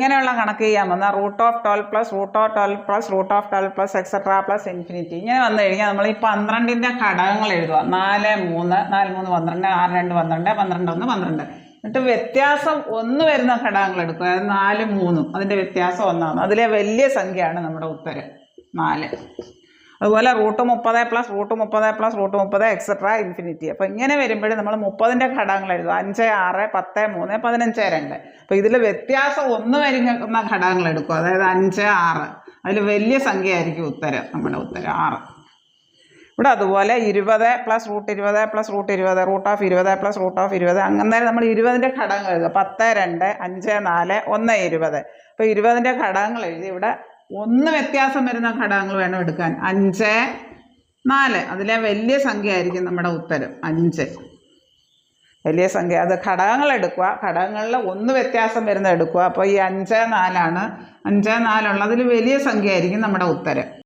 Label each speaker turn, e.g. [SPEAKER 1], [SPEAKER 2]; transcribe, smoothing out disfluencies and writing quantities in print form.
[SPEAKER 1] ഇങ്ങനെയുള്ള കണക്ക് ചെയ്യാൻ വന്നാൽ √12 plus √12 plus √12 plus et cetera plus infinity ഇങ്ങനെ വന്നു കഴിഞ്ഞാൽ നമ്മൾ ഈ 12ൻ്റെ ഘടകങ്ങൾ എഴുതുക. 4 3 4 3 12 6 2 12 12 1 12. എന്നിട്ട് വ്യത്യാസം 1 വരുന്ന ഘടകങ്ങൾ എടുക്കുക. അതായത് 4 3 അതിൻ്റെ വ്യത്യാസം 1 അതിലെ വലിയ സംഖ്യയാണ് നമ്മുടെ ഉത്തരം 4. അതുപോലെ √30 പ്ലസ് √30 പ്ലസ് √30 എക്സെട്രാ ഇൻഫിനിറ്റി. അപ്പോൾ ഇങ്ങനെ വരുമ്പോഴും നമ്മൾ 30ൻ്റെ ഘടകങ്ങൾ എഴുതുക. 5 6 10 3 15 2. അപ്പോൾ ഇതിൽ വ്യത്യാസം 1 വരുന്ന ഘടകങ്ങൾ എടുക്കുക. അതായത് 5 6 അതിൽ വലിയ സംഖ്യ ആയിരിക്കും ഉത്തരം, നമ്മുടെ ഉത്തരം 6. ഇവിടെ അതുപോലെ 20 പ്ലസ് √20 പ്ലസ് √20 √20 പ്ലസ് √20 അങ്ങനെ നമ്മൾ 20ൻ്റെ ഘടകങ്ങൾ എഴുതുക. 10 2 5 4 1 20. അപ്പോൾ 20ൻ്റെ ഘടകങ്ങൾ എഴുതി. ഇവിടെ 1 വ്യത്യാസം വരുന്ന ഘടകങ്ങൾ വേണം എടുക്കാൻ. 5 4 അതിലെ വലിയ സംഖ്യ ആയിരിക്കും നമ്മുടെ ഉത്തരം 5. വലിയ സംഖ്യ അത് ഘടകങ്ങൾ എടുക്കുക. ഘടകങ്ങളിൽ 1 വ്യത്യാസം വരുന്ന എടുക്കുക. അപ്പോൾ ഈ 5 4 ആണ്. 5 4 ഉള്ളതിൽ വലിയ സംഖ്യ ആയിരിക്കും നമ്മുടെ ഉത്തരം.